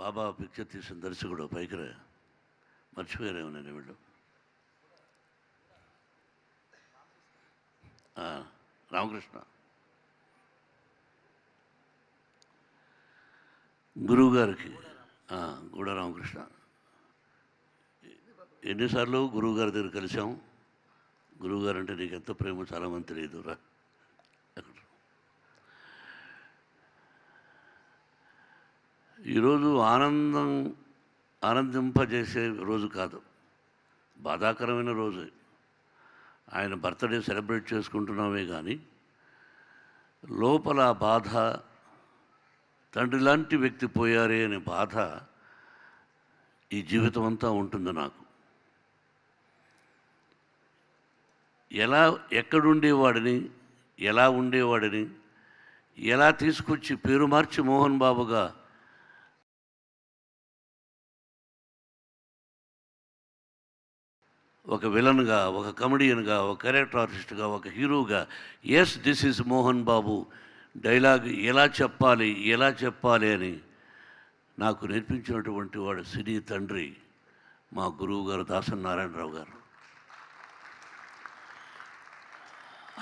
బాబా picture తీసిన దర్శకుడు పైకి మర్చిపోయారేమో నేను వీళ్ళు. రామకృష్ణ గురువు గారికి గూడ రామకృష్ణ ఎన్నిసార్లు గురువు గారి దగ్గర కలిసాం. గురువు గారు అంటే నీకు ఎంత ప్రేమో చాలామంది తెలియదు రా. ఈరోజు ఆనందింపజేసే రోజు కాదు, బాధాకరమైన రోజు. ఆయన బర్త్డే సెలబ్రేట్ చేసుకుంటున్నామే కానీ లోపల బాధ, తండ్రి లాంటి వ్యక్తి పోయారే అనే బాధ ఈ జీవితం అంతా ఉంటుంది నాకు. ఎక్కడుండేవాడిని, ఎలా ఉండేవాడిని, ఎలా తీసుకొచ్చి పేరు మార్చి మోహన్ బాబుగా ఒక విలన్గా, ఒక కమెడియన్గా, ఒక క్యారెక్టర్ ఆర్టిస్ట్గా, ఒక హీరోగా, yes this is Mohan Babu dialogue ఎలా చెప్పాలి అని నాకు నేర్పించినటువంటి వాడు సినీ తండ్రి మా గురువు గారు దాసరి నారాయణరావు గారు.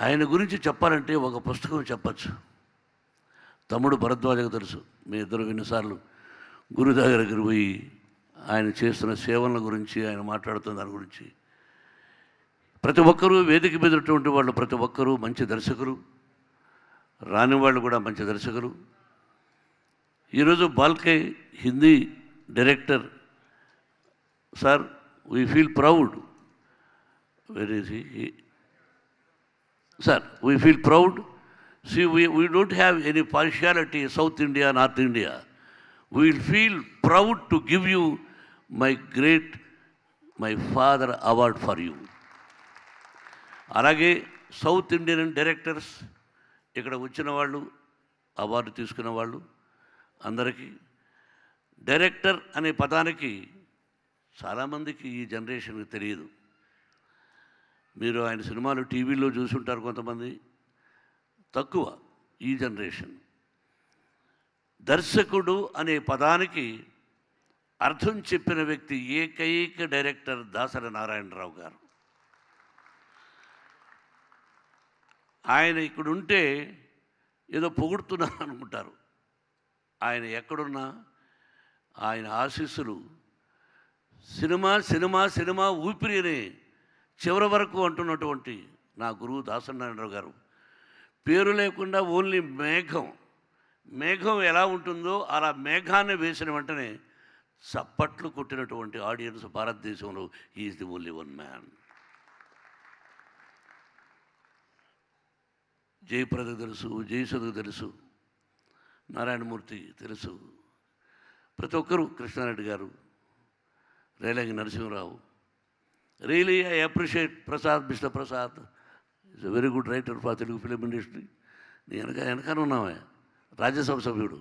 ఆయన గురించి చెప్పాలంటే ఒక పుస్తకం చెప్పచ్చు. తమ్ముడు భరద్వాజకు తెలుసు, మీ ఇద్దరు ఎన్నిసార్లు గురువు దగ్గరికి పోయి ఆయన చేస్తున్న సేవల గురించి, ఆయన మాట్లాడుతున్న దాని గురించి. ప్రతి ఒక్కరూ వేదిక మీదటువంటి వాళ్ళు ప్రతి ఒక్కరూ మంచి దర్శకులు, రాని వాళ్ళు కూడా మంచి దర్శకులు. ఈరోజు Balki Hindi director sir, we feel proud. Where is he? Sir, we feel proud. See, we don't have any partiality, South India, North India. We will feel proud to give you my father award for you. అలాగే south Indian directors ఇక్కడ వచ్చిన వాళ్ళు, award తీసుకున్న వాళ్ళు అందరికీ, director అనే పదానికి చాలామందికి ఈ జనరేషన్కి తెలియదు. మీరు ఆయన సినిమాలు టీవీలో చూసుంటారు కొంతమంది, తక్కువ ఈ జనరేషన్. దర్శకుడు అనే పదానికి అర్థం చెప్పిన వ్యక్తి ఏకైక డైరెక్టర్ దాసరి నారాయణరావు గారు. ఆయన ఇక్కడుంటే ఏదో పొగుడుతున్నారు అనుకుంటారు. ఆయన ఎక్కడున్నా ఆయన ఆశీస్సులు సినిమా సినిమా సినిమా ఊపిరి అని చివరి వరకు అంటున్నటువంటి నా గురువు దాసరి నారాయణరావు గారు. పేరు లేకుండా ఓన్లీ మేఘం ఎలా ఉంటుందో అలా మేఘాన్ని వేసిన వెంటనే చప్పట్లు కొట్టినటువంటి ఆడియన్స్ భారతదేశంలో is the only one man. Jayaprada తెలుసు, జయసుధకు తెలుసు, నారాయణమూర్తి తెలుసు, ప్రతి ఒక్కరూ, కృష్ణారెడ్డి గారు, Relangi Narasimha Rao. Really I appreciate Prasad, mister Prasad is a very good writer for Telugu film industry. నీ వెనకాల ఉన్నామే, రాజ్యసభ సభ్యుడు.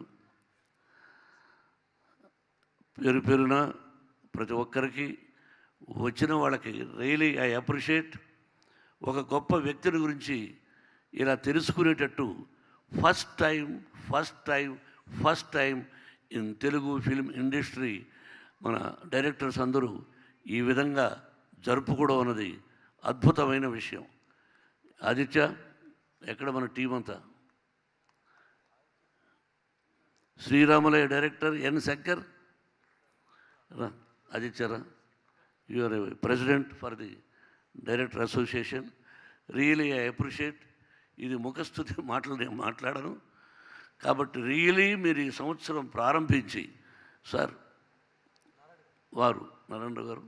పేరున ప్రతి ఒక్కరికి వచ్చిన వాళ్ళకి రియలీ ఐ అప్రిషియేట్. ఒక గొప్ప వ్యక్తిని గురించి ఇలా తెలుసుకునేటట్టు first time in Telugu film industry మన డైరెక్టర్స్ అందరూ ఈ విధంగా జరుపుకోవడం అన్నది అద్భుతమైన విషయం. ఆదిత్య, ఎక్కడ మన టీం అంతా? శ్రీరామలయ డైరెక్టర్ ఎన్ శంకర్, ఆదిత్యరా, you are president for the director association. Really I appreciate. ఇది ముఖస్థుతి మాటలు నేను మాట్లాడను కాబట్టి రియలీ మీరు ఈ సంవత్సరం ప్రారంభించి, సార్ వారు నారాయణ గారు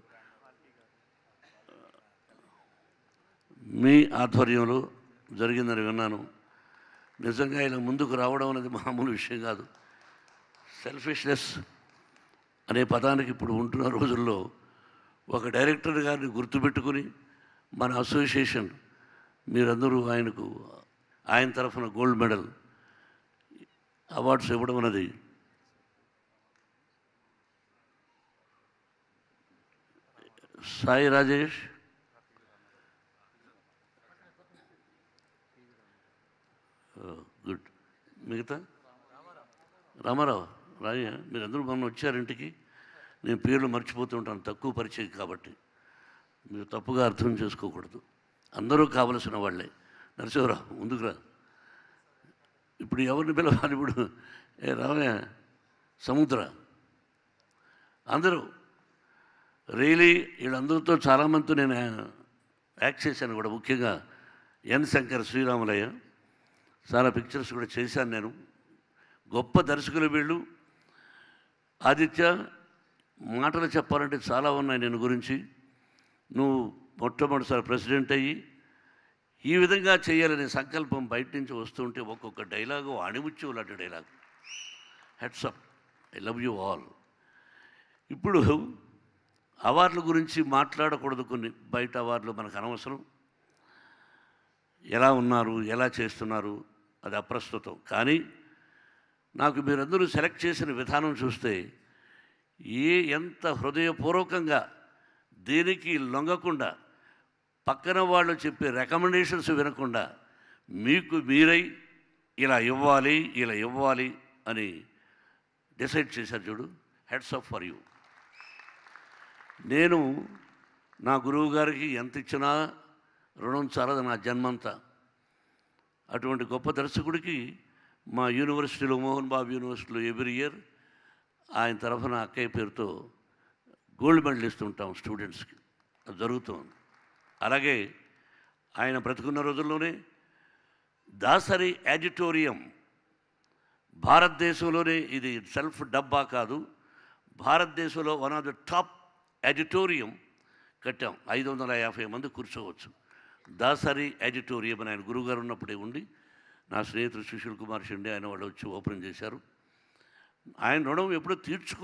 మీ ఆధ్వర్యంలో జరిగిందని విన్నాను. నిజంగా ఇలా ముందుకు రావడం అనేది మామూలు విషయం కాదు. సెల్ఫిష్నెస్ అనే పదానికి ఇప్పుడు ఉంటున్న రోజుల్లో ఒక డైరెక్టర్ గారిని గుర్తుపెట్టుకుని మన అసోసియేషన్ మీరందరూ ఆయన తరఫున గోల్డ్ మెడల్ అవార్డ్స్ ఇవ్వడం అన్నది సాయి రాజేష్, గుడ్. మిగతా రామారావు రాయ మీరందరూ మొన్న వచ్చారు ఇంటికి. నేను పేర్లు మర్చిపోతూ ఉంటాను, తక్కువ పరిచయం కాబట్టి మీరు తప్పుగా అర్థం చేసుకోకూడదు. అందరూ కావలసిన వాళ్ళే. నరసింహరావు ముందుకురా. ఇప్పుడు ఎవరిని పిలవాలి? ఇప్పుడు రావయ్య, సముద్ర, అందరూ రియలీ వీళ్ళందరితో చాలామందితో నేను యాక్ట్ చేశాను కూడా. ముఖ్యంగా ఎన్ శంకర్, శ్రీరాములయ్య, చాలా పిక్చర్స్ కూడా చేశాను నేను. గొప్ప దర్శకులు వీళ్ళు. ఆదిత్య, మాటలు చెప్పాలంటే చాలా ఉన్నాయి నేను గురించి. నువ్వు మొట్టమొదటిసారి ప్రెసిడెంట్ అయ్యి ఈ విధంగా చేయాలనే సంకల్పం బయట నుంచి వస్తుంటే ఒక్కొక్క డైలాగు అణిముత్యం లాంటి dialogue. Heads-up, I love you all. ఇప్పుడు అవార్డుల గురించి మాట్లాడకూడదు, కొన్ని బయట అవార్డులు మనకు అనవసరం. ఎలా ఉన్నారు, ఎలా చేస్తున్నారు, అది అప్రస్తుతం. కానీ నాకు మీరందరూ సెలెక్ట్ చేసిన విధానం చూస్తే ఎంత హృదయపూర్వకంగా, దేనికి లొంగకుండా, పక్కన వాళ్ళు చెప్పే రికమెండేషన్స్ వినకుండా మీకు మీరై ఇలా ఇవ్వాలి, ఇలా ఇవ్వాలి అని డిసైడ్ చేశారు చూడు. Heads of for you. నేను నా గురువు గారికి ఎంత ఇచ్చినా రుణం చాలదు నా జన్మంతా. అటువంటి గొప్ప దర్శకుడికి మా యూనివర్సిటీలో, మోహన్ బాబు యూనివర్సిటీలో ఎవ్రీ ఇయర్ ఆయన తరఫున అక్కయ్య పేరుతో గోల్డ్ మెడల్ ఇస్తుంటాం స్టూడెంట్స్కి. అది జరుగుతుంది. అలాగే ఆయన బ్రతుకున్న రోజుల్లోనే దాసరి యాజిటోరియం, భారతదేశంలోనే, ఇది సెల్ఫ్ డబ్బా కాదు, భారతదేశంలో వన్ ఆఫ్ ద టాప్ యాజిటోరియం కట్టాం. 550 మంది కూర్చోవచ్చు. దాసరి యాజిటోరియం అని ఆయన గురువుగారు ఉన్నప్పుడే ఉండి, నా స్నేహితుడు సుశీల్ కుమార్ షిండే ఆయన వాళ్ళు వచ్చి ఓపెన్ చేశారు. ఆయన రుణం ఎప్పుడూ తీర్చుకుని